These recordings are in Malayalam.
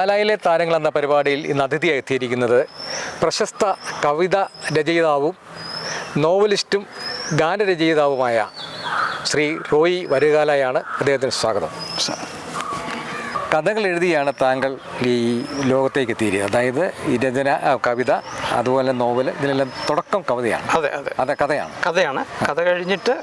പാലായിലെ താരങ്ങൾ എന്ന പരിപാടിയിൽ ഇന്ന് അതിഥിയായി എത്തിയിരിക്കുന്നത് പ്രശസ്ത കവിത രചയിതാവും നോവലിസ്റ്റും ഗാനരചയിതാവുമായ ശ്രീ റോയി വരുകാലയാണ്. അദ്ദേഹത്തിന് സ്വാഗതം. കഥകൾ എഴുതിയാണ് താങ്കൾ ഈ ലോകത്തേക്ക് എത്തിയത്. അതായത് ഈ രചന, കവിത, അതുപോലെ നോവൽ, ഇതിനെല്ലാം തുടക്കം കവിതയാണ്. അതെ കഥയാണ്. കഥ കഴിഞ്ഞിട്ട്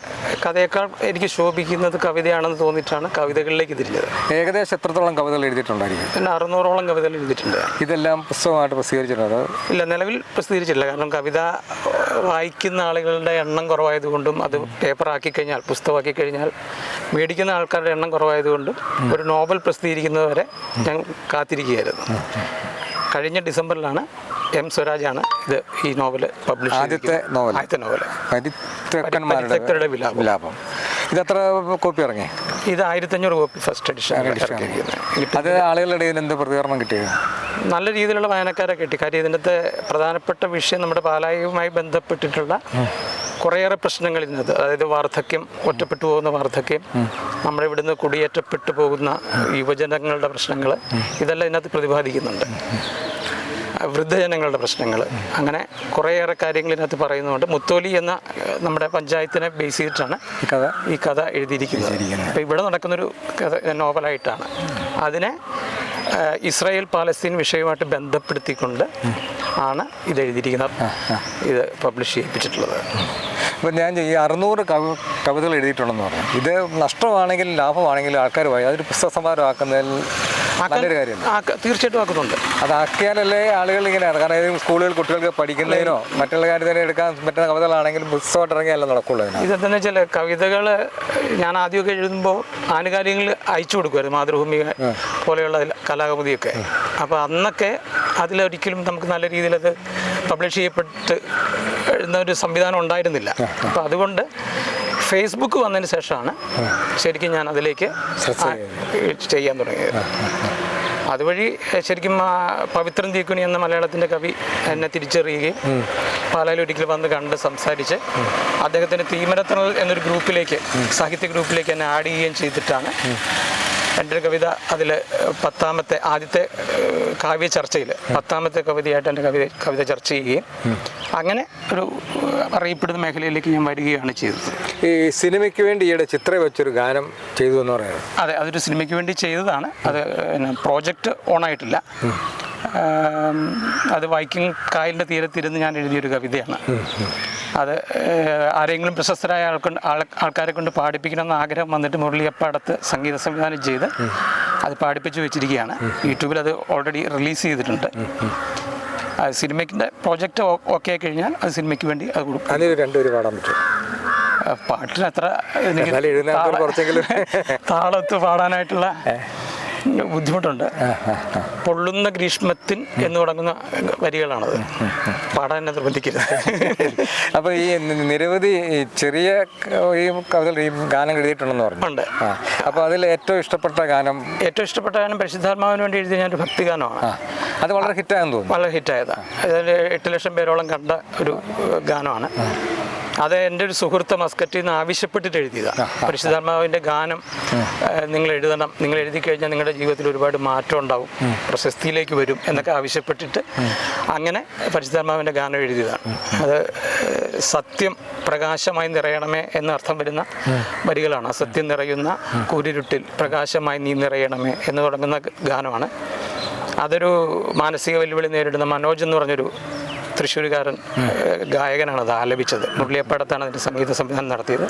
കഥയേക്കാൾ എനിക്ക് ശോഭിക്കുന്നത് കവിതയാണെന്ന് തോന്നിയിട്ടാണ് കവിതകളിലേക്ക് തിരിഞ്ഞത്. ഏകദേശം എത്രത്തോളം കവിതകൾ എഴുതിയിട്ടുണ്ടായിരിക്കും? പിന്നെ 600ഓളം കവിതകൾ എഴുതിയിട്ടുണ്ട്. ഇതെല്ലാം പുസ്തകമായിട്ട് പ്രസിദ്ധീകരിച്ചിട്ടുണ്ടോ? ഇല്ല, നിലവിൽ പ്രസിദ്ധീകരിച്ചില്ല. കാരണം കവിത വായിക്കുന്ന ആളുകളുടെ എണ്ണം കുറവായതുകൊണ്ടും അത് പേപ്പറാക്കി കഴിഞ്ഞാൽ, പുസ്തകമാക്കി കഴിഞ്ഞാൽ മേടിക്കുന്ന ആൾക്കാരുടെ എണ്ണം കുറവായതുകൊണ്ടും ഒരു നോവൽ പ്രസിദ്ധീകരിക്കുന്നവരെ ഞാൻ കാത്തിരിക്കുകയായിരുന്നു. കഴിഞ്ഞ ഡിസംബറിലാണ് എം സ്വരാജാണ് ഇത് ഈ നോവൽ പബ്ലിഷ് ആദ്യത്തെ നോവൽ പരിത്യക്തരുടെ വിലാപം. ഇതെത്ര കോപ്പി ഇറങ്ങി? ഇത് 1500 കോപ്പി ഫസ്റ്റ് എഡിഷൻ. അത് ആളുകളുടെ ഇടയിൽ എന്ത് പ്രതികരണം കിട്ടിയത്? നല്ല രീതിയിലുള്ള വായനക്കാരെ കിട്ടി. കാര്യം ഇതിൻ്റെ പ്രധാനപ്പെട്ട വിഷയം നമ്മുടെ പാലായുമായി ബന്ധപ്പെട്ടിട്ടുള്ള കുറേയേറെ പ്രശ്നങ്ങൾ ഇതിനകത്ത്, അതായത് വാർദ്ധക്യം, ഒറ്റപ്പെട്ടു പോകുന്ന വാർദ്ധക്യം, നമ്മുടെ ഇവിടുന്ന് കുടിയേറ്റപ്പെട്ടു പോകുന്ന യുവജനങ്ങളുടെ പ്രശ്നങ്ങൾ, ഇതെല്ലാം ഇതിനകത്ത് പ്രതിപാദിക്കുന്നുണ്ട്. വൃദ്ധജനങ്ങളുടെ പ്രശ്നങ്ങൾ, അങ്ങനെ കുറേയേറെ കാര്യങ്ങൾ ഇതിനകത്ത് പറയുന്നുണ്ട്. മുത്തോലി എന്ന നമ്മുടെ പഞ്ചായത്തിനെ ബേസ് ചെയ്തിട്ടാണ് ഈ കഥ എഴുതിയിരിക്കുന്നത്. അപ്പോൾ ഇവിടെ നടക്കുന്നൊരു കഥ നോവലായിട്ടാണ്. അതിനെ ഇസ്രായേൽ പാലസ്തീൻ വിഷയവുമായിട്ട് ബന്ധപ്പെടുത്തിക്കൊണ്ട് ആണ് ഇത് എഴുതിയിരിക്കുന്നത്, ഇത് പബ്ലിഷ് ചെയ്യിപ്പിച്ചിട്ടുള്ളത്. അപ്പോൾ ഞാൻ ഈ 600 കവിതകൾ എഴുതിയിട്ടുണ്ടെന്ന് പറഞ്ഞു. ഇത് നഷ്ടമാണെങ്കിലും ലാഭമാണെങ്കിലും ആൾക്കാർ പോയി അതൊരു പുസ്തക സമാരമാക്കുന്നതിൽ നല്ലൊരു കാര്യമാണ്. തീർച്ചയായിട്ടും ആക്കുന്നുണ്ട്. അതാക്കിയാലല്ലേ ആളുകൾ ഇങ്ങനെയാണ്. കാരണം സ്കൂളുകൾ കുട്ടികൾക്ക് പഠിക്കുന്നതിനോ മറ്റുള്ള കാര്യത്തിന് എടുക്കാൻ പറ്റുന്ന കവിതകളാണെങ്കിലും പുസ്തകമായിട്ട് ഇറങ്ങിയല്ല നടക്കുള്ളൂ. ഇതെന്താണെന്ന് വെച്ചാൽ കവിതകൾ ഞാൻ ആദ്യമൊക്കെ എഴുതുമ്പോൾ ആനുകാലികങ്ങൾ അയച്ചു കൊടുക്കുമായിരുന്നു, മാതൃഭൂമി പോലെയുള്ള കലാകൗമുദിയൊക്കെ. അപ്പോൾ അന്നൊക്കെ അതിലൊരിക്കലും നമുക്ക് നല്ല രീതിയിൽ അത് പബ്ലിഷ് ചെയ്യപ്പെട്ട് എഴുതുന്ന ഒരു സംവിധാനം ഉണ്ടായിരുന്നില്ല. അപ്പോൾ അതുകൊണ്ട് ഫേസ്ബുക്ക് വന്നതിന് ശേഷമാണ് ശരിക്കും ഞാൻ അതിലേക്ക് ചെയ്യാൻ തുടങ്ങിയത്. അതുവഴി ശരിക്കും പവിത്രൻ തീക്കുനി എന്ന മലയാളത്തിൻ്റെ കവി എന്നെ തിരിച്ചറിയുകയും പാലായിൽ ഒരിക്കൽ വന്ന് കണ്ട് സംസാരിച്ച് അദ്ദേഹത്തിൻ്റെ തീമരത്തണൽ എന്നൊരു ഗ്രൂപ്പിലേക്ക്, സാഹിത്യ ഗ്രൂപ്പിലേക്ക് എന്നെ ആഡ് ചെയ്യുകയും ചെയ്തിട്ടാണ് എൻ്റെ ഒരു കവിത അതിൽ ആദ്യത്തെ കാവ്യ ചർച്ചയിൽ 10ാമത്തെ കവിതയായിട്ട് എൻ്റെ കവിത ചർച്ച ചെയ്യുകയും അങ്ങനെ ഒരു അറിയപ്പെടുന്ന മേഖലയിലേക്ക് ഞാൻ വരികയാണ് ചെയ്തത്. ഈ സിനിമയ്ക്ക് വേണ്ടി ഈയിടെ ചിത്ര വെച്ചൊരു ഗാനം ചെയ്തു എന്ന് പറയുന്നത്? അതെ, അതൊരു സിനിമയ്ക്ക് വേണ്ടി ചെയ്തതാണ്. അത് പ്രോജക്റ്റ് ഓണായിട്ടില്ല. അത് വൈക്കിംഗ് കായലിൻ്റെ തീരത്തിരുന്ന് ഞാൻ എഴുതിയൊരു കവിതയാണ്. അത് ആരെങ്കിലും പ്രശസ്തരായ ആൾക്കാരെ കൊണ്ട് പാടിപ്പിക്കണമെന്ന് ആഗ്രഹം വന്നിട്ട് മുരളിയപ്പാടത്ത് സംഗീത സംവിധാനം ചെയ്ത് അത് പാടിപ്പിച്ച് വെച്ചിരിക്കുകയാണ്. യൂട്യൂബിൽ അത് ഓൾറെഡി റിലീസ് ചെയ്തിട്ടുണ്ട്. സിനിമയ്ക്കിൻ്റെ പ്രോജക്റ്റ് ഓക്കെ ആയി കഴിഞ്ഞാൽ അത് സിനിമയ്ക്ക് വേണ്ടി അത് കൊടുക്കും. അതിൽ രണ്ടുപേര് പാടാൻ പറ്റും. പാട്ടിന് അത്ര താളത്ത് പാടാനായിട്ടുള്ള ബുദ്ധിമുട്ടുണ്ട്. പൊള്ളുന്ന ഗ്രീഷ്മത്തിൻ എന്ന് തുടങ്ങുന്ന വരികളാണത്. പാടാൻ എന്നെ നിർബന്ധിക്കരുത്. അപ്പോൾ ഈ നിരവധി ചെറിയ ഈ കവിതകൾ, ഈ ഗാനം എഴുതിയിട്ടുണ്ടെന്ന് പറഞ്ഞുണ്ട്. അപ്പോൾ അതിൽ ഏറ്റവും ഇഷ്ടപ്പെട്ട ഗാനം പരിശുദ്ധാത്മാവിന് വേണ്ടി എഴുതിയ ഞാനൊരു ഭക്തിഗാനമാണ്. അത് വളരെ ഹിറ്റായെന്ന് തോന്നുന്നു. വളരെ ഹിറ്റായതാണ്. അതിൽ 8 ലക്ഷം പേരോളം കണ്ട ഒരു ഗാനമാണ്. അത് എൻ്റെ ഒരു സുഹൃത്ത് മസ്കറ്റിൽ നിന്ന് ആവശ്യപ്പെട്ടിട്ട് എഴുതിയതാണ്. പരിശുദ്ധാത്മാവിൻ്റെ ഗാനം നിങ്ങൾ എഴുതണം, നിങ്ങൾ എഴുതി കഴിഞ്ഞാൽ നിങ്ങളുടെ ജീവിതത്തിൽ ഒരുപാട് മാറ്റം ഉണ്ടാവും, പ്രശസ്തിയിലേക്ക് വരും എന്നൊക്കെ ആവശ്യപ്പെട്ടിട്ട് അങ്ങനെ പരിശുദ്ധാത്മാവിൻ്റെ ഗാനം എഴുതിയതാണ്. അത് സത്യം പ്രകാശമായി നിറയണമേ എന്നർത്ഥം വരുന്ന വരികളാണ്. അസത്യം നിറയുന്ന കൂരിരുട്ടിൽ പ്രകാശമായി നീ നിറയണമേ എന്ന് തുടങ്ങുന്ന ഗാനമാണ്. അതൊരു മാനസിക വെല്ലുവിളി നേരിടുന്ന മനോജ് എന്ന് പറഞ്ഞൊരു തൃശ്ശൂരുകാരൻ ഗായകനാണ് അത് ആലപിച്ചത്. മുരളിയപ്പാടത്താണ് അതിൻ്റെ സംഗീത സംവിധാനം നടത്തിയത്.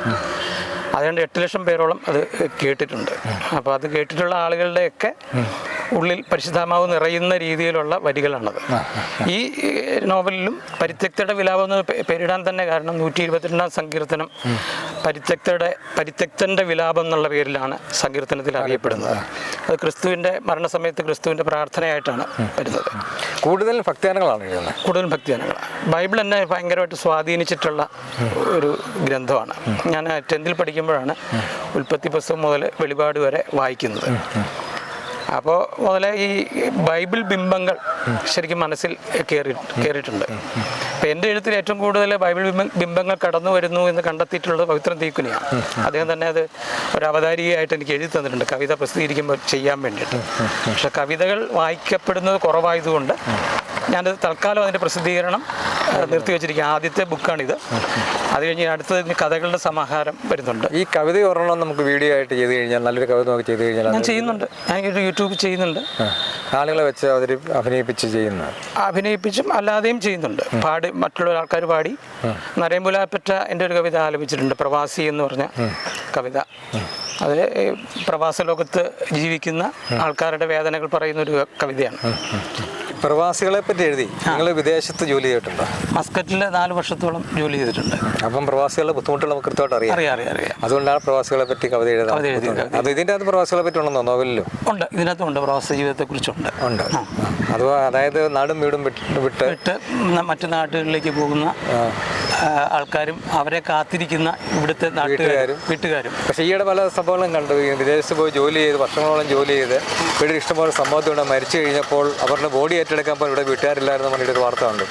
അതുകൊണ്ട് 8 ലക്ഷം പേരോളം അത് കേട്ടിട്ടുണ്ട്. അപ്പോൾ അത് കേട്ടിട്ടുള്ള ആളുകളുടെയൊക്കെ ഉള്ളിൽ പരിശുദ്ധാത്മാവ് നിറയുന്ന രീതിയിലുള്ള വരികളാണത്. ഈ നോവലിലും പരിത്യക്തയുടെ വിലാപം എന്ന് പേരിടാൻ തന്നെ കാരണം 122ാം സങ്കീർത്തനം പരിത്യക്തൻ്റെ വിലാപം എന്നുള്ള പേരിലാണ് സങ്കീർത്തനത്തിൽ അറിയപ്പെടുന്നത്. അത് ക്രിസ്തുവിൻ്റെ മരണസമയത്ത് ക്രിസ്തുവിൻ്റെ പ്രാർത്ഥനയായിട്ടാണ് വരുന്നത്. കൂടുതൽ ഭക്തിഗാനങ്ങളാണ് എഴുതുന്നത്. കൂടുതൽ ഭക്തിഗാനങ്ങളാണ്. ബൈബിൾ എന്നെ ഭയങ്കരമായിട്ട് സ്വാധീനിച്ചിട്ടുള്ള ഒരു ഗ്രന്ഥമാണ്. ഞാൻ 10th പഠിക്കുമ്പോഴാണ് ഉൽപ്പത്തി പുസ്തകം മുതൽ വെളിപാട് വരെ വായിക്കുന്നത്. അപ്പോൾ മുതലേ ഈ ബൈബിൾ ബിംബങ്ങൾ ശരിക്കും മനസ്സിൽ കയറിയിട്ടുണ്ട്. അപ്പം എൻ്റെ എഴുത്തിൽ ഏറ്റവും കൂടുതൽ ബൈബിൾ ബിംബങ്ങൾ കടന്നു വരുന്നു എന്ന് കണ്ടെത്തിയിട്ടുള്ളത് പവിത്രൻ തീക്കുനിയാണ്. അദ്ദേഹം തന്നെ അത് ഒരു അവതാരികയായിട്ട് എനിക്ക് എഴുതി തന്നിട്ടുണ്ട്, കവിത പ്രസിദ്ധീകരിക്കുമ്പോൾ ചെയ്യാൻ വേണ്ടിയിട്ട്. പക്ഷെ കവിതകൾ വായിക്കപ്പെടുന്നത് കുറവായതുകൊണ്ട് ഞാനത് തൽക്കാലം അതിൻ്റെ പ്രസിദ്ധീകരണം നിർത്തിവെച്ചിരിക്കുക. ആദ്യത്തെ ബുക്കാണിത്. അത് കഴിഞ്ഞ് അടുത്തത് കഥകളുടെ സമാഹാരം വരുന്നുണ്ട്. ഈ കവിത ഒരെണ്ണം നമുക്ക് വീഡിയോ ആയിട്ട് ചെയ്ത് കഴിഞ്ഞാൽ, നല്ലൊരു കവിത നമുക്ക് ചെയ്ത് കഴിഞ്ഞാൽ ഞാൻ ചെയ്യുന്നുണ്ട്. ഞാൻ ഒരു യൂട്യൂബ് ചെയ്യുന്നുണ്ട്. ആളുകളെ വെച്ച് അഭിനയിപ്പിച്ച് ചെയ്യുന്നത്, അഭിനയിപ്പിച്ചും അല്ലാതെയും ചെയ്യുന്നുണ്ട്. മറ്റുള്ള ആൾക്കാർ പാടി. നരേമ്പുലാപ്പറ്റ എൻ്റെ ഒരു കവിത ആലപിച്ചിട്ടുണ്ട്, പ്രവാസി എന്ന് പറഞ്ഞ കവിത. അത് പ്രവാസ ലോകത്ത് ജീവിക്കുന്ന ആൾക്കാരുടെ വേദനകൾ പറയുന്ന ഒരു കവിതയാണ്. പ്രവാസികളെ പറ്റി എഴുതി. നിങ്ങൾ വിദേശത്ത് ജോലി ചെയ്തിട്ടുണ്ടോ? മസ്കറ്റിൽ 4 വർഷത്തോളം ജോലി ചെയ്തിട്ടുണ്ട്. അപ്പം പ്രവാസികളുടെ ബുദ്ധിമുട്ടുകൾ നമുക്ക് കൃത്യമായിട്ട് അറിയാം. അതുകൊണ്ടാണ് പ്രവാസികളെ പറ്റി കവിത എഴുതാൻ. അത് ഇതിൻ്റെ അകത്ത് പ്രവാസികളെ പറ്റി ഉണ്ടെന്നോ നോവലിലും? ഉണ്ട്, ഇതിനകത്തുണ്ട്. പ്രവാസ ജീവിതത്തെക്കുറിച്ചുണ്ട്. ഉണ്ട്. അതായത് നാടും വീടും വിട്ട് മറ്റു നാട്ടുകളിലേക്ക് പോകുന്ന ആൾക്കാരും അവരെ കാത്തിരിക്കുന്ന ഇവിടുത്തെ വീട്ടുകാരും. പക്ഷേ ഈയിടെ പല സംഭവങ്ങളും കണ്ടു. വിദേശത്ത് പോയി ജോലി ചെയ്ത് വർഷങ്ങളോളം ജോലി ചെയ്ത് വീട്ടിൽ ഇഷ്ടംപോലെ സമ്മതത്തോടെ മരിച്ചു കഴിഞ്ഞപ്പോൾ അവരുടെ ബോഡി ഏറ്റെടുക്കാൻ ഇവിടെ വീട്ടുകാരില്ലായിരുന്നു പറഞ്ഞിട്ടൊരു വാർത്ത ഉണ്ട്.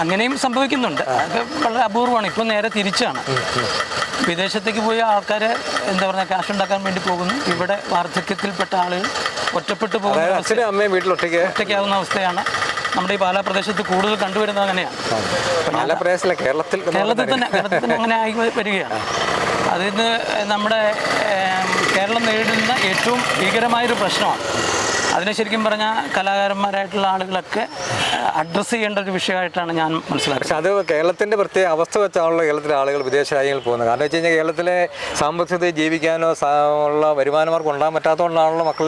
അങ്ങനെയും സംഭവിക്കുന്നുണ്ട്. അതൊക്കെ വളരെ അപൂർവമാണ്. ഇപ്പോൾ നേരെ തിരിച്ചാണ്. വിദേശത്തേക്ക് പോയ ആൾക്കാർ എന്താ പറയുക, കാശ് ഉണ്ടാക്കാൻ വേണ്ടി പോകുന്നു. ഇവിടെ വാർദ്ധക്യത്തിൽപ്പെട്ട ആളുകൾ ഒറ്റപ്പെട്ടു പോകുന്ന അച്ഛനും അമ്മയും വീട്ടിൽ ഒറ്റയ്ക്കാവുന്ന അവസ്ഥയാണ് നമ്മുടെ ഈ പാലാ പ്രദേശത്ത് കൂടുതൽ കണ്ടുവരുന്നത്. അങ്ങനെയാണ്. കേരളത്തിൽ തന്നെ അങ്ങനെ ആയി വരികയാണ്. അതിന് നമ്മുടെ കേരളം നേരിടുന്ന ഏറ്റവും ഭീകരമായൊരു പ്രശ്നമാണ്. അതിനെ ശരിക്കും പറഞ്ഞാൽ കലാകാരന്മാരായിട്ടുള്ള ആളുകളൊക്കെ അഡ്രസ്സ് ചെയ്യേണ്ട ഒരു വിഷയമായിട്ടാണ് ഞാൻ മനസ്സിലാക്കുന്നത്. പക്ഷെ അത് കേരളത്തിൻ്റെ പ്രത്യേക അവസ്ഥ വെച്ചാണല്ലോ കേരളത്തിലെ ആളുകൾ വിദേശ രാജ്യങ്ങളിൽ പോകുന്നത്. കാരണം വെച്ച് കഴിഞ്ഞാൽ കേരളത്തിലെ സാമ്പത്തികത ജീവിക്കാനോ ഉള്ള വരുമാനമാർക്കും ഉണ്ടാകാൻ പറ്റാത്തതുകൊണ്ടാണല്ലോ മക്കൾ.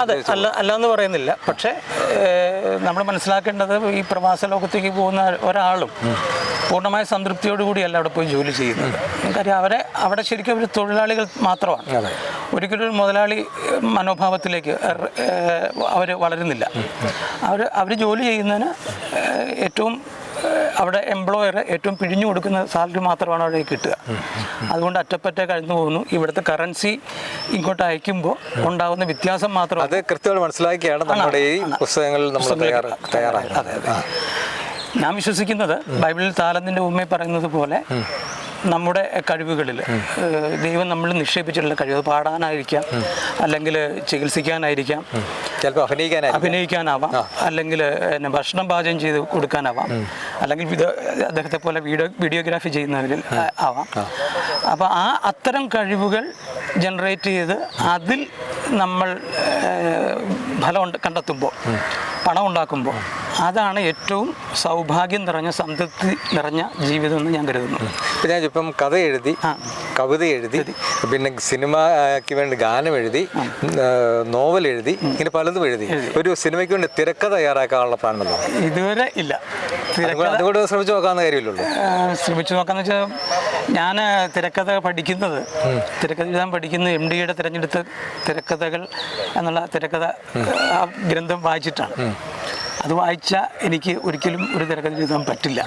അതെ, അല്ലാന്ന് പറയുന്നില്ല. പക്ഷേ നമ്മൾ മനസ്സിലാക്കേണ്ടത് ഈ പ്രവാസ ലോകത്തേക്ക് പോകുന്ന ഒരാളും പൂർണ്ണമായ സംതൃപ്തിയോടുകൂടിയല്ല അവിടെ പോയി ജോലി ചെയ്യുന്നത്. കാര്യം അവിടെ ശരിക്കും ഒരു തൊഴിലാളികൾ മാത്രമാണ്. ഒരിക്കലും ഒരു മുതലാളി മനോഭാവത്തിലേക്ക് അവർ വളരുന്നില്ല. അവർ ജോലി ചെയ്യുന്നതിന് ഏറ്റവും അവിടെ എംപ്ലോയർ ഏറ്റവും പിഴിഞ്ഞു കൊടുക്കുന്ന സാലറി മാത്രമാണ് അവിടെ കിട്ടുക. അതുകൊണ്ട് അറ്റപ്പറ്റ കഴിഞ്ഞു പോകുന്നു. ഇവിടുത്തെ കറൻസി ഇങ്ങോട്ട് അയക്കുമ്പോൾ ഉണ്ടാകുന്ന വ്യത്യാസം മാത്രം അത് കൃത്യമായി മനസ്സിലാക്കിയാണ് നമ്മുടെ ഈ പുസ്തകങ്ങളിൽ നമ്മൾ തയ്യാറാക്കുന്നത്. അതെ. ഞാൻ വിശ്വസിക്കുന്നത് ബൈബിളിൽ താലന്തിൻ്റെ ഉമ്മയെ പറയുന്നത് പോലെ നമ്മുടെ കഴിവുകളിൽ ദൈവം നമ്മൾ നിക്ഷേപിച്ചിട്ടുള്ള കഴിവ്, പാടാനായിരിക്കാം, അല്ലെങ്കിൽ ചികിത്സിക്കാനായിരിക്കാം, ചിലപ്പോൾ അഭിനയിക്കാനാവാം, അല്ലെങ്കിൽ ഭക്ഷണം പാചകം ചെയ്ത് കൊടുക്കാനാവാം, അല്ലെങ്കിൽ അദ്ദേഹത്തെ പോലെ വീഡിയോഗ്രാഫി ചെയ്യുന്നവരിൽ ആവാം. അപ്പോൾ അത്തരം കഴിവുകൾ ജനറേറ്റ് ചെയ്ത് അതിൽ നമ്മൾ ഫലം കണ്ടെത്തുമ്പോൾ, പണം ഉണ്ടാക്കുമ്പോൾ, അതാണ് ഏറ്റവും സൗഭാഗ്യം നിറഞ്ഞ സംതൃപ്തി നിറഞ്ഞ ജീവിതം എന്ന് ഞാൻ കരുതുന്നു. ഇപ്പം കഥ എഴുതി, കവിത എഴുതി, പിന്നെ സിനിമയ്ക്ക് വേണ്ടി ഗാനം എഴുതി, നോവൽ എഴുതി, ഇങ്ങനെ പലതും എഴുതി. ഒരു സിനിമയ്ക്ക് വേണ്ടി തിരക്കഥ തയ്യാറാക്കാനുള്ള പ്ലാൻ ഉണ്ടോ? ഇതുവരെ ഇല്ല. അതുകൊണ്ട് ശ്രമിച്ചു നോക്കാവുന്ന കാര്യമില്ലല്ലോ. ശ്രമിച്ചു നോക്കാന്ന് വെച്ചാൽ ഞാൻ തിരക്കഥ എഴുതാൻ പഠിക്കുന്നത് MD-യുടെ തിരഞ്ഞെടുത്ത തിരക്കഥകൾ എന്നുള്ള തിരക്കഥ ഗ്രന്ഥം വായിച്ചിട്ടാണ്. അത് വായിച്ചാൽ എനിക്ക് ഒരിക്കലും ഒരു തിരക്കഥ എഴുതാൻ പറ്റില്ല.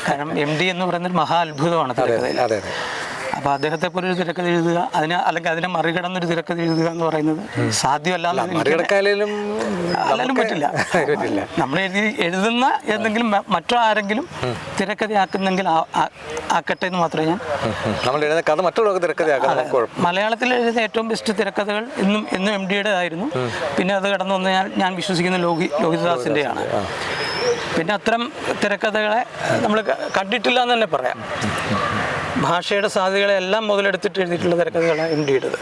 കാരണം MD എന്ന് പറയുന്നൊരു മഹാ അത്ഭുതമാണ് തിരക്കഥയിൽ. അപ്പോൾ അദ്ദേഹത്തെ പോലെ ഒരു തിരക്കഥ എഴുതുക, അല്ലെങ്കിൽ അതിനെ മറികടന്നൊരു തിരക്കഥ എഴുതുക എന്ന് പറയുന്നത് സാധ്യമല്ലാലും പറ്റില്ല. നമ്മൾ എഴുതുന്ന എന്തെങ്കിലും മറ്റാരെങ്കിലും തിരക്കഥയാക്കുന്നെങ്കിൽ ആക്കട്ടെ എന്ന് മാത്രമേ ഞാൻ. മലയാളത്തിൽ എഴുതുന്ന ഏറ്റവും ബെസ്റ്റ് തിരക്കഥകൾ എന്നും MD-യുടേതായിരുന്നു. പിന്നെ അത് കടന്നു വന്ന് ഞാൻ വിശ്വസിക്കുന്ന ലോഹിതദാസിൻ്റെയാണ്. പിന്നെ അത്തരം തിരക്കഥകളെ നമ്മൾ കണ്ടിട്ടില്ല എന്ന് തന്നെ പറയാം. ഭാഷയുടെ സാധ്യതകളെല്ലാം മുതലെടുത്തിട്ട് എഴുതിയിട്ടുള്ള തിരക്കഥകളാണ് MD-യുടേത്.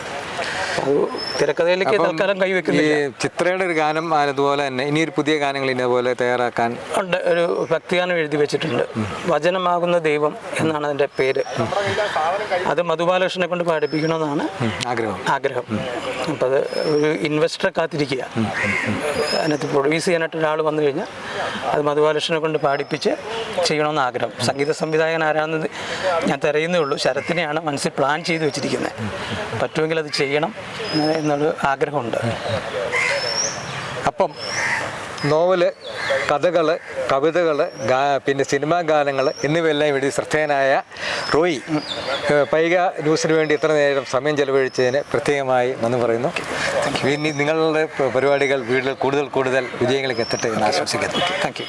തിരക്കഥയിലേക്ക് തൽക്കാലം കൈവെക്കുന്നില്ല. ചിത്രയുടെ ഒരു ഗാനം അതുപോലെ തന്നെ ഇനിയൊരു പുതിയ ഗാനങ്ങൾ ഇതേപോലെ തയ്യാറാക്കാൻ ഉണ്ട്. ഒരു ഭക്തിഗാനം എഴുതി വെച്ചിട്ടുണ്ട്. വചനമാകുന്ന ദൈവം എന്നാണ് അതിൻ്റെ പേര്. അത് മധുബാലകൃഷ്ണനെ കൊണ്ട് പാടിപ്പിക്കണമെന്നാണ് ആഗ്രഹം. അപ്പം അത് ഒരു ഇൻവെസ്റ്ററെ കാത്തിരിക്കുക. അതിനകത്ത് പ്രൊഡ്യൂസ് ചെയ്യാനായിട്ട് ഒരാൾ വന്നു കഴിഞ്ഞാൽ അത് മധുബാലകൃഷ്ണനെ കൊണ്ട് പാടിപ്പിച്ച് ചെയ്യണമെന്ന് ആഗ്രഹം. സംഗീത സംവിധായകൻ ആരാണെന്ന് ഞാൻ തിരയുന്നേ ഉള്ളൂ. ശരത്തിനെയാണ് മനസ്സിൽ പ്ലാൻ ചെയ്ത് വെച്ചിരിക്കുന്നത്. പറ്റുമെങ്കിൽ അത് ചെയ്യണം എന്നൊരു ആഗ്രഹമുണ്ട്. അപ്പം നോവല്, കഥകൾ, കവിതകൾ, പിന്നെ സിനിമാ ഗാനങ്ങൾ എന്നിവയെല്ലാം എഴുതി ശ്രദ്ധേയനായ റോയി പൈക ന്യൂസിന് വേണ്ടി ഇത്ര നേരം സമയം ചെലവഴിച്ചതിന് പ്രത്യേകമായി നന്ദി പറയുന്നു. ഇനി നിങ്ങളുടെ പരിപാടികൾ കൂടുതൽ വിജയങ്ങളിലേക്ക് എത്തട്ടെ എന്ന് ആശംസിക്കുന്നു. Thank you.